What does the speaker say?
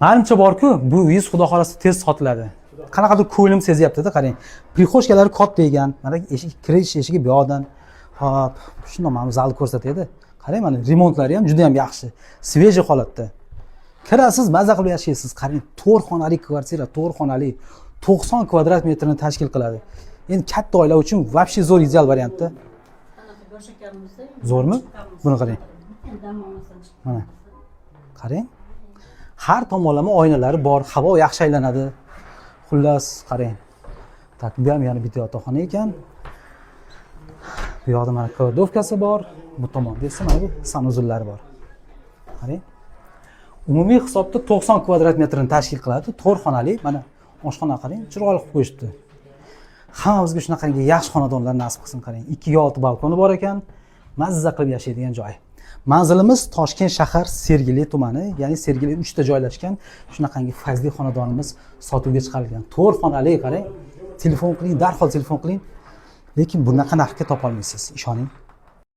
Menimcha bor-ku, bu uyingiz xudo xolasa tez sotiladi. Qanaqadir ko'nglim sezyapti-da, qarang. Prixoshkalari katta ekan. Mana eshik kirish eshigi bu yoqdan. Hop, shundoq mana zalni ko'rsatadi. Qarang, mana remontlari ham juda ham yaxshi. Svejiy holatda. Kirasiz, maza qilib yashaysiz. Qarang, 4 xonali kvartira, 4 xonali 90 kvadrat metrni tashkil qiladi. Endi katta oila uchun вообще zo'r ideal variantda. Zo'rmi? Buni qarang. Mana. Qarang. Har tomonlama oynalari bor, havo yaxshi aylanadi. Xullas, qarang. Tak, bu ham yana bitta yotoqxona ekan. Bu yoqda mana kladovkasi bor. Bu tomonda esa mana bu sanuzullari bor. Qarang. Umumiy hisobda 90 kvadrat metrni tashkil qiladi. 4 xonali, mana oshxona qarang, chiroyli qilib qo'yishibdi. Hammamizga shunaqangi yaxshi xonadonlar nasib qilsin, qarang. 2/6 balkoni bor ekan. Mazza qilib yashaydigan joy. Manzilimiz Toshkent shahar Sergeli tumani, ya'ni Sergeli 3 ta joylashgan shunaqangi fayzli xonadonimiz sotuvga chiqarilgan. 4 xonali, qarang. Telefon qiling, darhol telefon qiling. Lekin bunaqa narxga topa olmaysiz, ishoning.